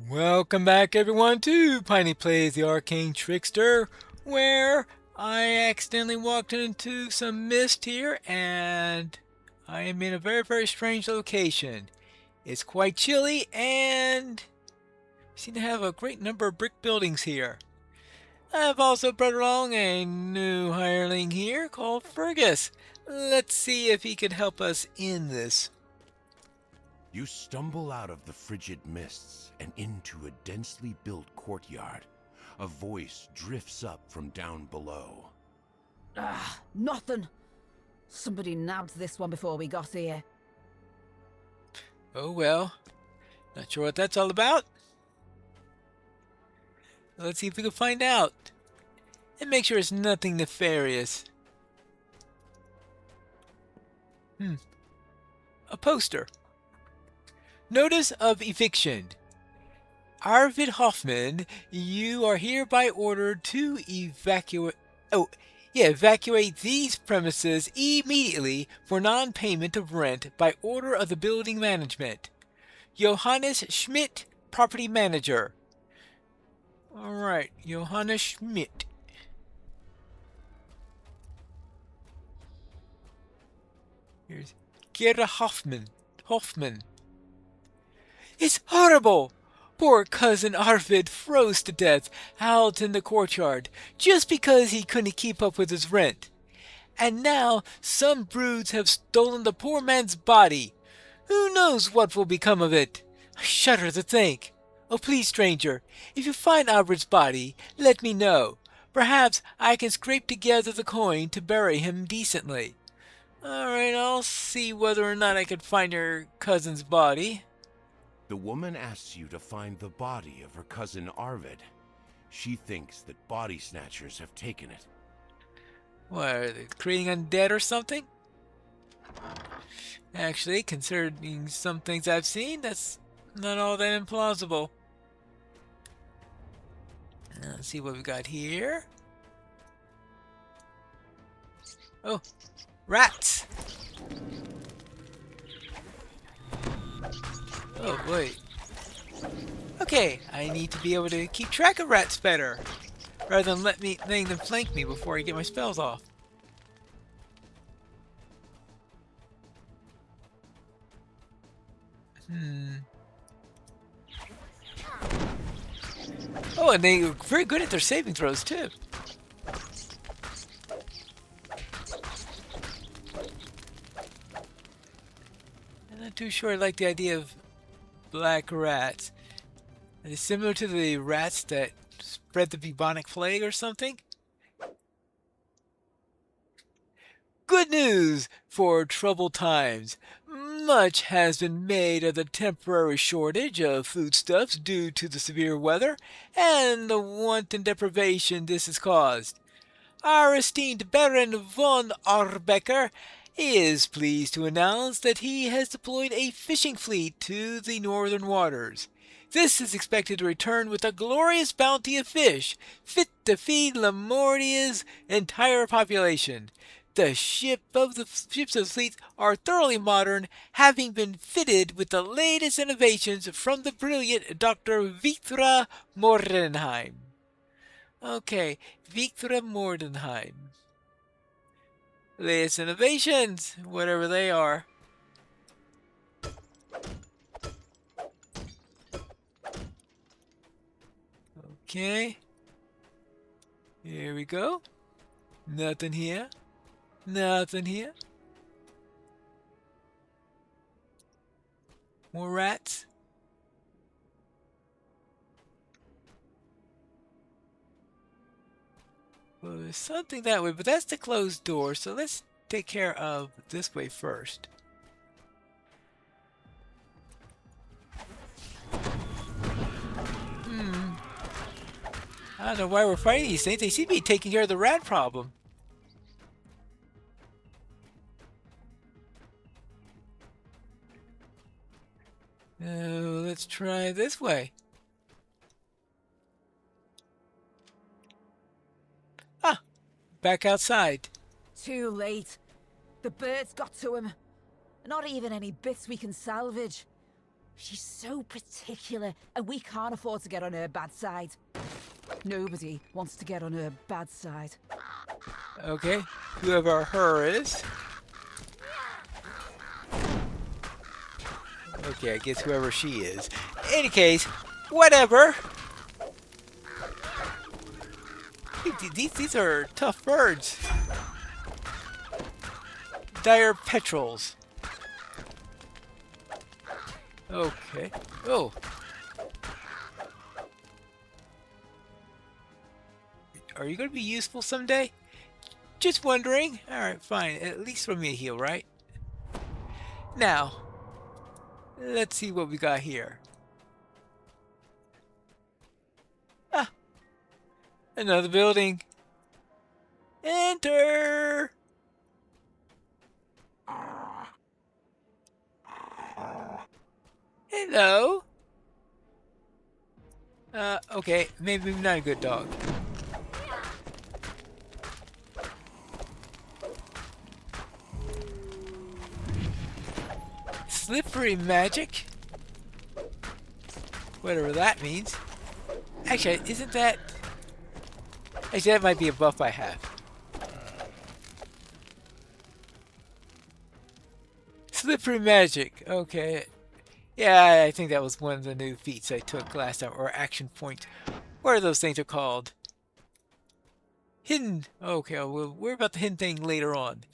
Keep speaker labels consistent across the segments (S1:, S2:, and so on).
S1: Welcome back everyone to Piney Plays the Arcane Trickster, where I accidentally walked into some mist here and I am in a very strange location. It's quite chilly and we seem to have a great number of brick buildings here. I've also brought along a new hireling here called Fergus. Let's see if he can help us in this.
S2: You stumble out of the frigid mists and into a densely built courtyard. A voice drifts up from down below.
S3: Nothing. Somebody nabbed this one before we got here.
S1: Oh well, not sure what that's all about. Let's see if we can find out. And make sure it's nothing nefarious. A poster. Notice of eviction. Arvid Hoffman, you are hereby ordered to evacuate these premises immediately for non-payment of rent by order of the building management. Johannes Schmidt, property manager. Alright, Johannes Schmidt. Here's Gerda Hoffman. It's horrible! Poor cousin Arvid froze to death out in the courtyard just because he couldn't keep up with his rent. And now some broods have stolen the poor man's body. Who knows what will become of it? I shudder to think. Oh, please, stranger, if you find Arvid's body, let me know. Perhaps I can scrape together the coin to bury him decently. Alright, I'll see whether or not I can find your cousin's body.
S2: The woman asks you to find the body of her cousin Arvid. She thinks that body snatchers have taken it.
S1: What, are they creating undead or something? Actually, considering some things I've seen, that's not all that implausible. Let's see what we got here. Oh, rats! Oh, wait. Okay, I need to be able to keep track of rats better, rather than letting them flank me before I get my spells off. Oh, and they are very good at their saving throws, too. I'm not too sure I like the idea of black rats. It is similar to the rats that spread the bubonic plague or something. Good news for troubled times. Much has been made of the temporary shortage of foodstuffs due to the severe weather and the wanton deprivation this has caused. Our esteemed Baron von Arbecker is pleased to announce that he has deployed a fishing fleet to the northern waters. This is expected to return with a glorious bounty of fish, fit to feed Lamordia's entire population. The ships of the fleet are thoroughly modern, having been fitted with the latest innovations from the brilliant Dr. Victor Mordenheim. Okay, Victor Mordenheim. Latest innovations, whatever they are. Okay. Here we go. Nothing here. Nothing here. More rats. Well, there's something that way, but that's the closed door, so let's take care of this way first. I don't know why we're fighting these things. They seem to be taking care of the rat problem. Let's try this way. Ah, back outside.
S3: Too late. The birds got to him. Not even any bits we can salvage. She's so particular, and we can't afford to get on her bad side. Nobody wants to get on her bad side.
S1: Okay, whoever her is. Okay, I guess whoever she is. In any case, whatever. These are tough birds. Dire petrels. Okay. Oh. Are you going to be useful someday? Just wondering. Alright, fine. At least throw me a heal, right? Now, let's see what we got here. Ah! Another building. Enter! Hello? Okay. Maybe I'm not a good dog. Slippery magic? Whatever that means. Actually, isn't that... Actually, that might be a buff I have. Slippery magic. Okay. Yeah, I think that was one of the new feats I took last time. Or action point. What are those things are called? Hidden. Okay, we'll worry about the hidden thing later on.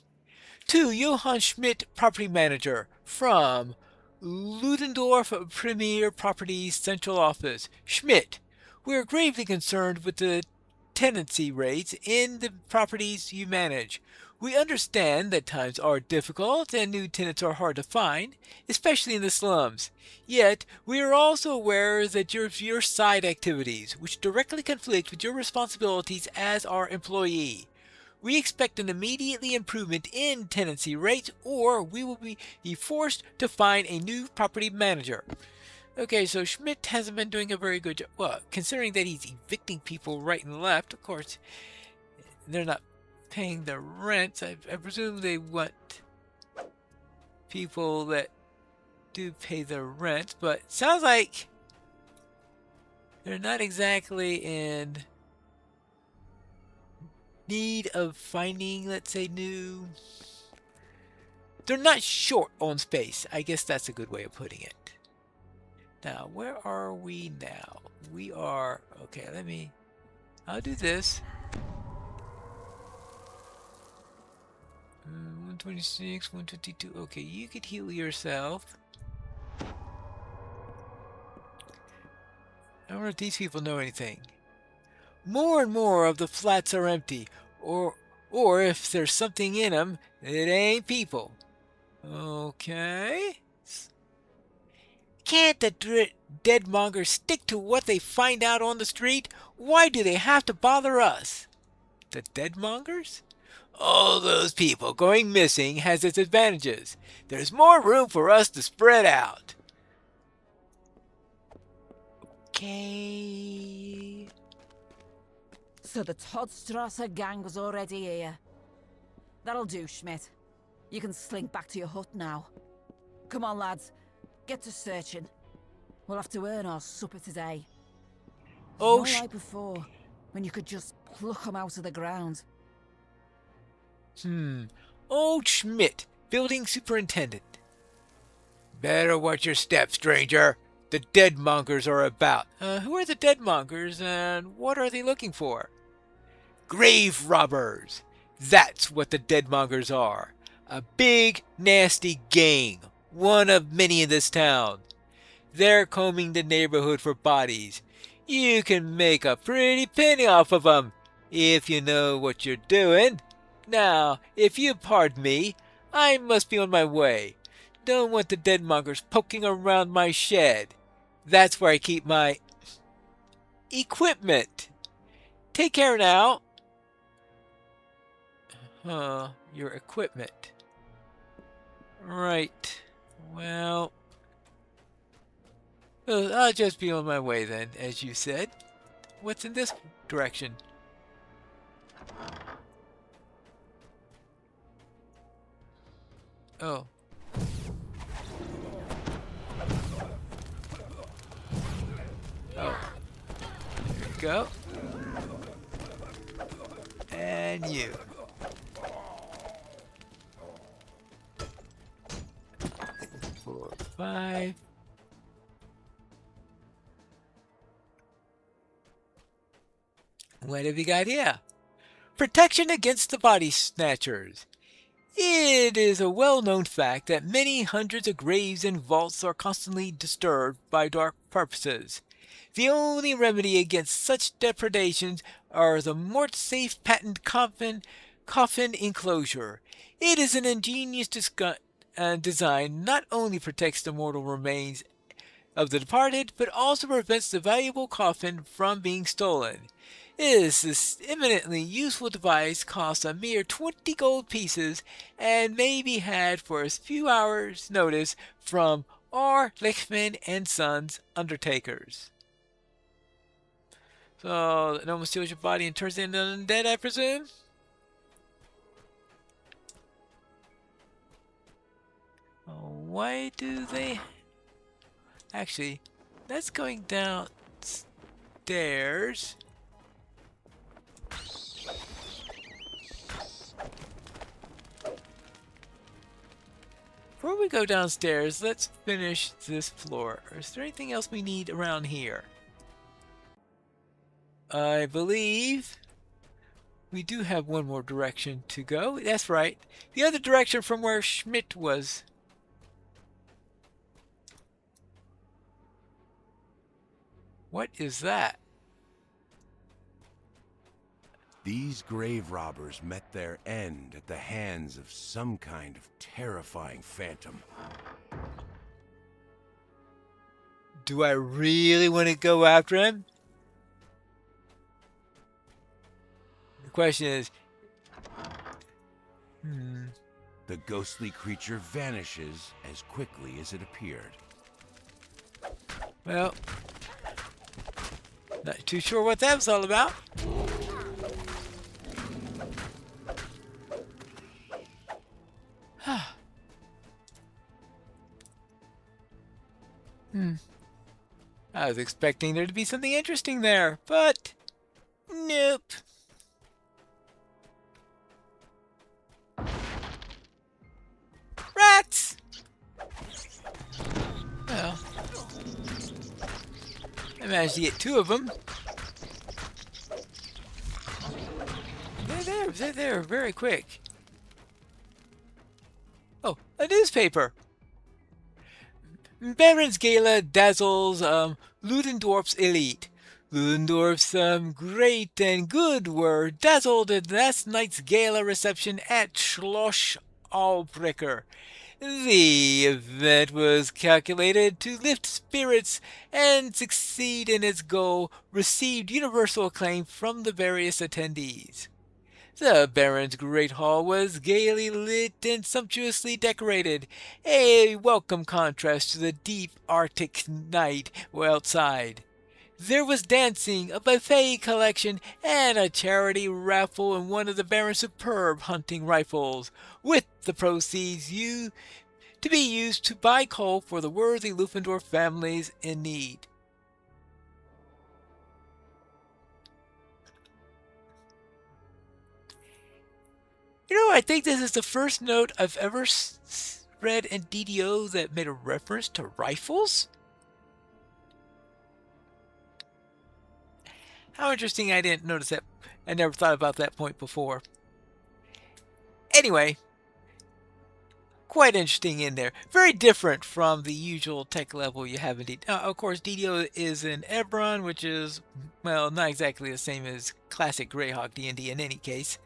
S1: To Johann Schmidt, property manager from Ludendorff Premier Properties Central Office. Schmidt, we are gravely concerned with the tenancy rates in the properties you manage. We understand that times are difficult and new tenants are hard to find, especially in the slums. Yet, we are also aware that your side activities, which directly conflict with your responsibilities as our employee. We expect an immediately improvement in tenancy rates, or we will be forced to find a new property manager. Okay, so Schmidt hasn't been doing a very good job. Well, considering that he's evicting people right and left, of course, they're not paying the rent. I presume they want people that do pay the rent, but it sounds like they're not exactly in need of finding, let's say, new... They're not short on space. I guess that's a good way of putting it. Now, where are we now? We are... Okay, I'll do this. 126, 152. Okay, you could heal yourself. I wonder if these people know anything. More and more of the flats are empty, or if there's something in them, it ain't people. Okay. Can't the deadmongers stick to what they find out on the street? Why do they have to bother us? The deadmongers? All those people going missing has its advantages. There's more room for us to spread out. Okay.
S3: So the Toddstrasser gang was already here. That'll do, Schmidt. You can slink back to your hut now. Come on, lads. Get to searching. We'll have to earn our supper today.
S1: Oh,
S3: not like before, when you could just pluck them out of the ground.
S1: Old Schmidt, building superintendent. Better watch your step, stranger. The deadmongers are about. Who are the deadmongers, and what are they looking for? Grave robbers. That's what the deadmongers are. A big, nasty gang. One of many in this town. They're combing the neighborhood for bodies. You can make a pretty penny off of 'em, if you know what you're doing. Now, if you pardon me, I must be on my way. Don't want the deadmongers poking around my shed. That's where I keep my equipment. Take care now. Your equipment. Right. Well, I'll just be on my way then, as you said. What's in this direction? Oh. go. And you. 4, 5. What have you got here? Protection against the body snatchers. It is a well-known fact that many hundreds of graves and vaults are constantly disturbed by dark purposes. The only remedy against such depredations are the mort-safe patent coffin enclosure. It is an ingenious design not only protects the mortal remains of the departed, but also prevents the valuable coffin from being stolen. This eminently useful device costs a mere 20 gold pieces and may be had for a few hours' notice from R. Lichtman and Sons, undertakers. So, no one steals your body and turns it into undead, I presume? Why do they... Actually, that's going downstairs. Before we go downstairs, let's finish this floor. Is there anything else we need around here? I believe we do have one more direction to go. That's right. The other direction from where Schmidt was. What is that?
S2: These grave robbers met their end at the hands of some kind of terrifying phantom.
S1: Do I really want to go after him? The question is...
S2: The ghostly creature vanishes as quickly as it appeared.
S1: Well... Not too sure what that was all about. I was expecting there to be something interesting there, but nope. Rats! Well, I managed to get 2 of them. They're there very quick. Oh, a newspaper. Baron's Gala dazzles Ludendorff's elite. Ludendorff's great and good were dazzled at last night's gala reception at Schloss Albrecher. The event was calculated to lift spirits and succeed in its goal, received universal acclaim from the various attendees. The Baron's great hall was gaily lit and sumptuously decorated, a welcome contrast to the deep Arctic night outside. There was dancing, a buffet collection, and a charity raffle in one of the Baron's superb hunting rifles, with the proceeds to be used to buy coal for the worthy Ludendorff families in need. You know, I think this is the first note I've ever read in DDO that made a reference to rifles. How interesting, I didn't notice that. I never thought about that point before. Anyway, quite interesting in there. Very different from the usual tech level you have in DDO. Of course, DDO is in Eberron, which is, well, not exactly the same as classic Greyhawk D&D in any case.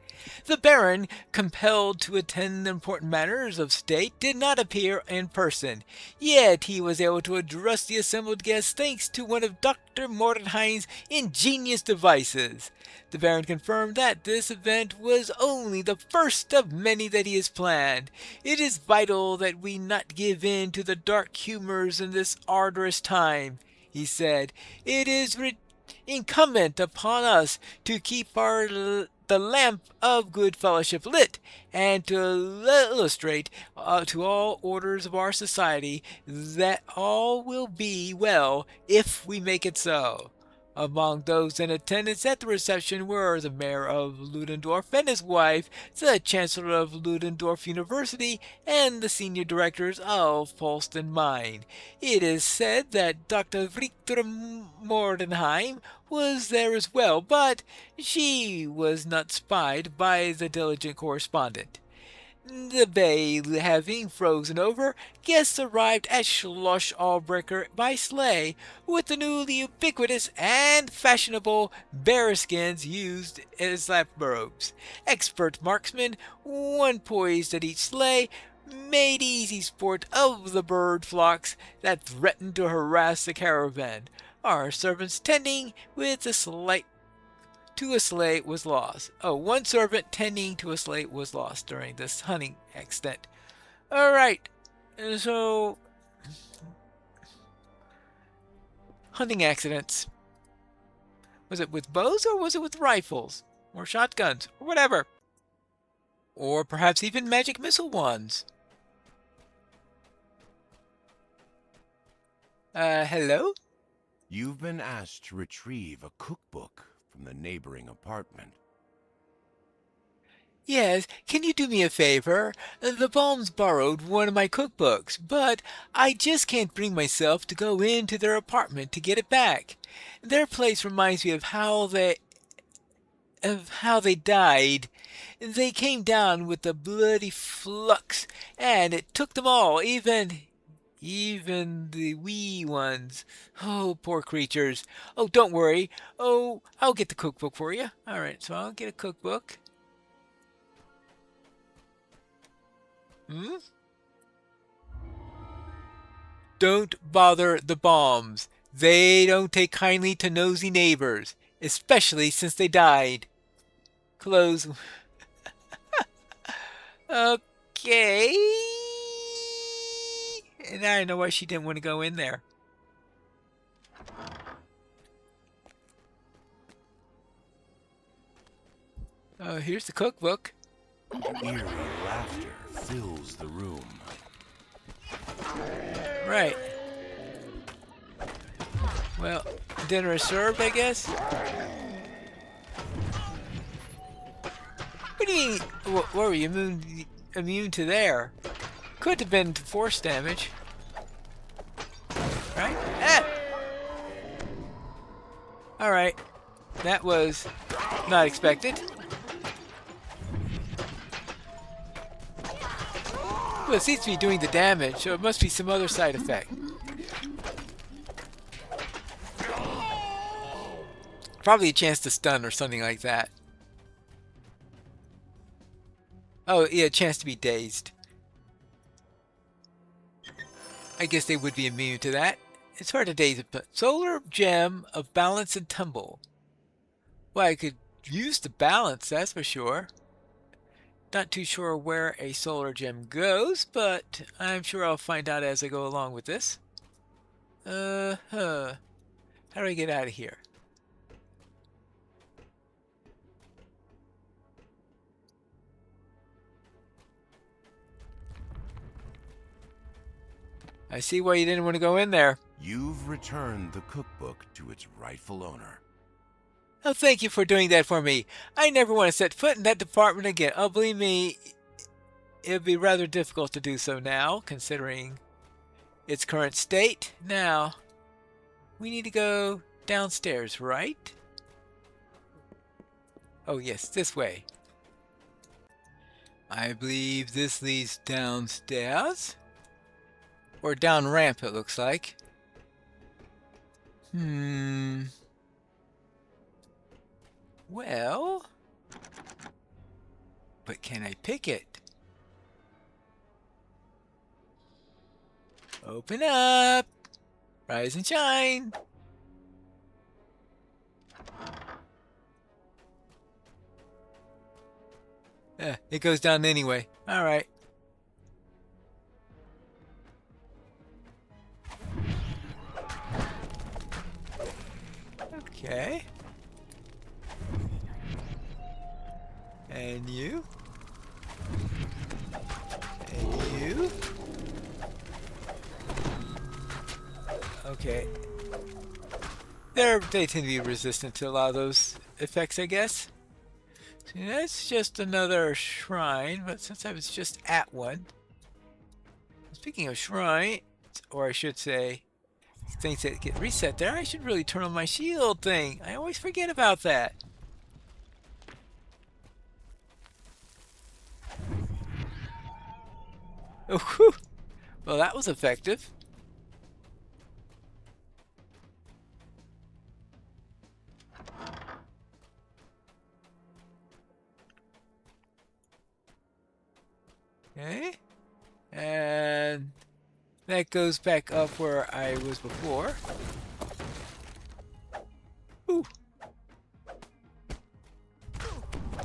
S1: The Baron, compelled to attend important matters of state, did not appear in person. Yet he was able to address the assembled guests thanks to one of Dr. Mordheim's ingenious devices. The Baron confirmed that this event was only the first of many that he has planned. It is vital that we not give in to the dark humors in this arduous time, he said. It is incumbent upon us to keep the lamp of good fellowship lit, and to illustrate to all orders of our society that all will be well if we make it so. Among those in attendance at the reception were the mayor of Ludendorff and his wife, the chancellor of Ludendorff University, and the senior directors of Polston Mine. It is said that Dr. Victor Mordenheim was there as well, but she was not spied by the diligent correspondent. The bay having frozen over, guests arrived at Schloss Allbrecher by sleigh, with the newly ubiquitous and fashionable bearskins used as lap robes. Expert marksmen, one poised at each sleigh, made easy sport of the bird flocks that threatened to harass the caravan. Our servants tending with a slight to a sleigh was lost. Oh, one servant tending to a sleigh was lost during this hunting accident. Alright, so hunting accidents. Was it with bows or was it with rifles? Or shotguns? Or whatever. Or perhaps even magic missile ones. Hello?
S2: You've been asked to retrieve a cookbook from the neighboring apartment.
S1: Yes, can you do me a favor? The Bombs borrowed one of my cookbooks, but I just can't bring myself to go into their apartment to get it back. Their place reminds me of how they died. They came down with a bloody flux, and it took them all, even the wee ones. Oh, poor creatures. Oh, don't worry. Oh, I'll get the cookbook for you. All right, so I'll get a cookbook. Don't bother the Bombs. They don't take kindly to nosy neighbors, especially since they died. Close. Okay. And I know why she didn't want to go in there. Here's the cookbook.
S2: Eerie laughter fills the room.
S1: Right. Well, dinner is served, I guess. What do you mean? What were you immune to there? Could have been to force damage. Right? Ah! Alright. That was not expected. Well, it seems to be doing the damage, so it must be some other side effect. Probably a chance to stun or something like that. Oh, yeah, a chance to be dazed. I guess they would be immune to that. It's hard to daze a solar gem of balance and tumble. Well, I could use the balance, that's for sure. Not too sure where a solar gem goes, but I'm sure I'll find out as I go along with this. How do I get out of here? I see why you didn't want to go in there.
S2: You've returned the cookbook to its rightful owner.
S1: Oh, thank you for doing that for me. I never want to set foot in that department again. Oh, believe me, it'll be rather difficult to do so now, considering its current state. Now, we need to go downstairs, right? Oh, yes, this way. I believe this leads downstairs. Or down ramp, it looks like. Well, but can I pick it? Open up! Rise and shine! It goes down anyway. Alright. Okay. And you. And you. Okay. They tend to be resistant to a lot of those effects, I guess. So that's just another shrine, but since I was just at one. Speaking of shrine, or I should say, things that get reset there, I should really turn on my shield thing. I always forget about that. Oh, whew. Well, that was effective. Okay. And that goes back up where I was before. Ooh.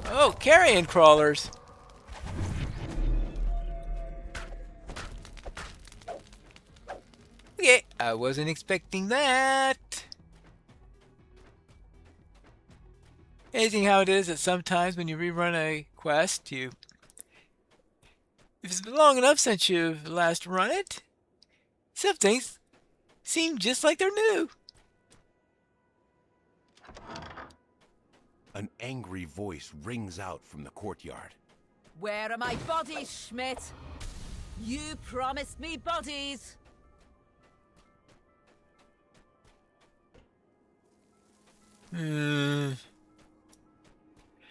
S1: Oh, carrion crawlers. Okay, I wasn't expecting that. Amazing how it is that sometimes when you rerun a quest, if it's been long enough since you've last run it, some things seem just like they're new.
S2: An angry voice rings out from the courtyard.
S3: Where are my bodies, Schmidt? You promised me bodies.
S1: Hmm.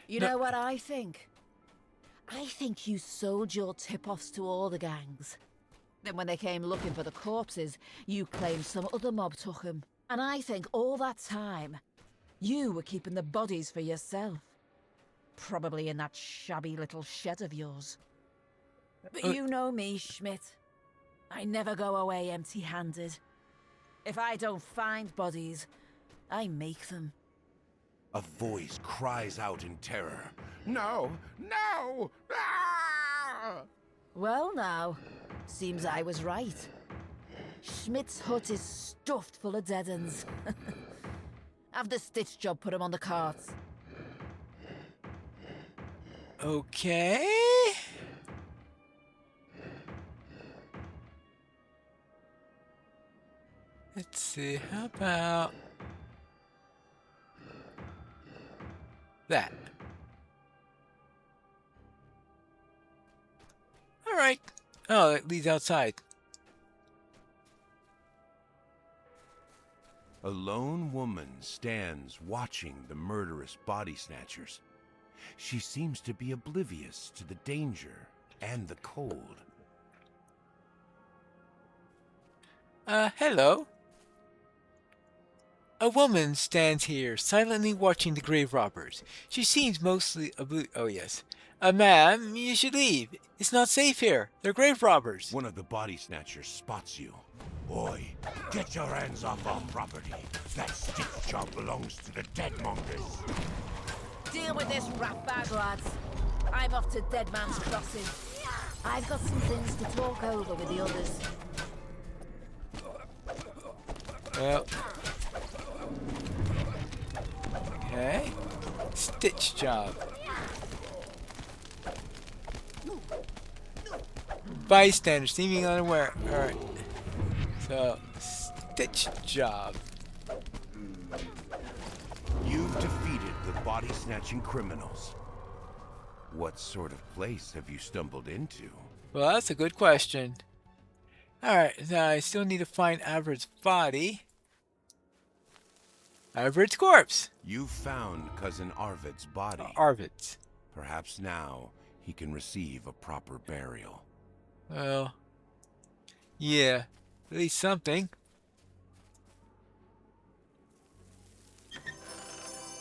S3: You know what I think? I think you sold your tip-offs to all the gangs. Then when they came looking for the corpses, you claimed some other mob took them. And I think all that time, you were keeping the bodies for yourself. Probably in that shabby little shed of yours. But you know me, Schmidt. I never go away empty-handed. If I don't find bodies, I make them.
S2: A voice cries out in terror. No! No! Ah!
S3: Well now, seems I was right. Schmidt's hut is stuffed full of dead ends. Have the stitch job put him on the carts.
S1: Okay. Let's see, how about that? Alright. Oh, it leads outside.
S2: A lone woman stands watching the murderous body snatchers. She seems to be oblivious to the danger and the cold.
S1: Hello. A woman stands here, silently watching the grave robbers. She seems mostly oh yes. Ma'am, you should leave. It's not safe here. They're grave robbers.
S2: One of the body snatchers spots you. Boy, get your hands off our property. That stitch job belongs to the deadmongers.
S3: Deal with this rat bag, lads. I'm off to Dead Man's Crossing. I've got some things to talk over with the others.
S1: Well. Okay. Stitch job. Bystander, seeming unaware. Alright. So, stitch job.
S2: You've defeated the body-snatching criminals. What sort of place have you stumbled into?
S1: Well, that's a good question. Alright, now I still need to find Everett's body. Everett's corpse!
S2: You found Cousin Arvid's body.
S1: Arvid's.
S2: Perhaps now he can receive a proper burial.
S1: Well, yeah, at least something.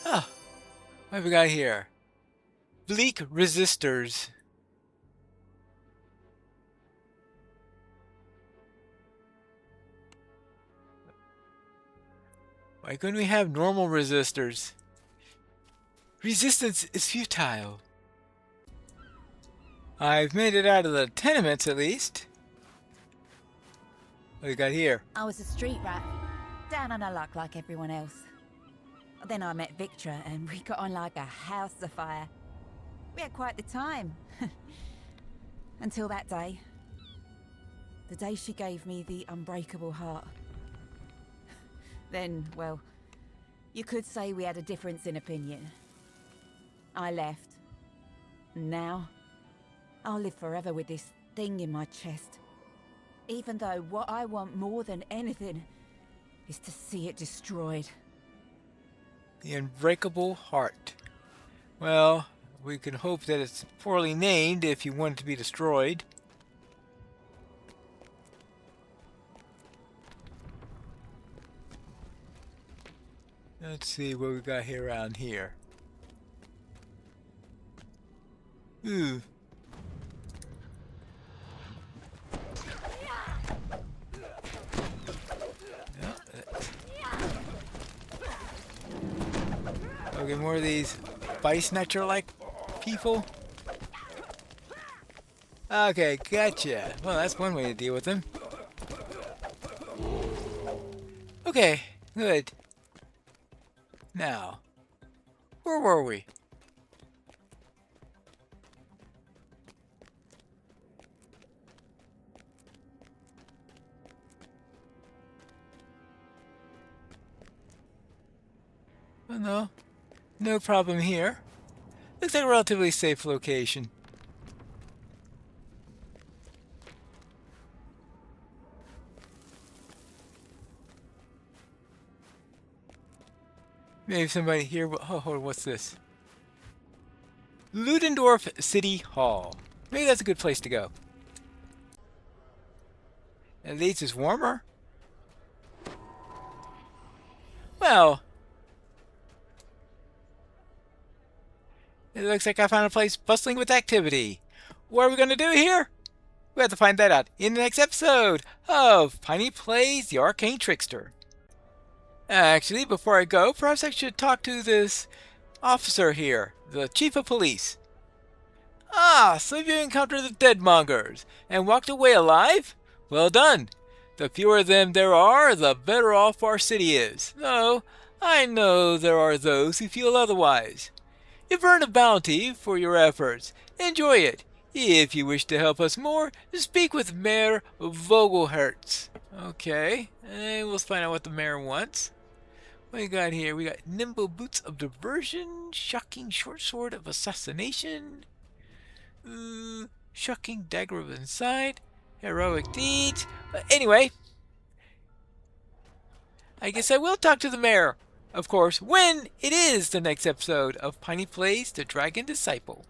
S1: Ah, what have we got here? Bleak resistors. Why couldn't we have normal resistors? Resistance is futile. I've made it out of the tenements at least. What do we got here?
S3: I was a street rat, down on a luck like everyone else. Then I met Victra and we got on like a house afire. We had quite the time. Until that day. The day she gave me the unbreakable heart. Then, well, You could say we had a difference in opinion. I left. Now, I'll live forever with this thing in my chest. Even though what I want more than anything is to see it destroyed.
S1: The Unbreakable Heart. Well, we can hope that it's poorly named if you want it to be destroyed. Let's see what we got here around here. Ooh. Okay, more of these Snatcher-like people. Okay, gotcha. Well, that's one way to deal with them. Okay, good. Now, where were we? Oh, no. No problem here. Looks like a relatively safe location. Maybe somebody here. Oh, what's this? Ludendorff City Hall. Maybe that's a good place to go. At least it's warmer. Well, it looks like I found a place bustling with activity. What are we going to do here? We have to find that out in the next episode of Piney Plays the Arcane Trickster. Actually, before I go, perhaps I should talk to this officer here, the chief of police. Ah, so you encountered the Deadmongers and walked away alive? Well done. The fewer of them there are, the better off our city is. No, I know there are those who feel otherwise. You've earned a bounty for your efforts. Enjoy it. If you wish to help us more, speak with Mayor Vogelhertz. Okay, and we'll find out what the mayor wants. What we got here? We got nimble boots of diversion, shocking short sword of assassination, shocking dagger of insight, heroic deeds. Anyway, I guess I will talk to the mayor, of course, when it is the next episode of Piney Plays the Dragon Disciple.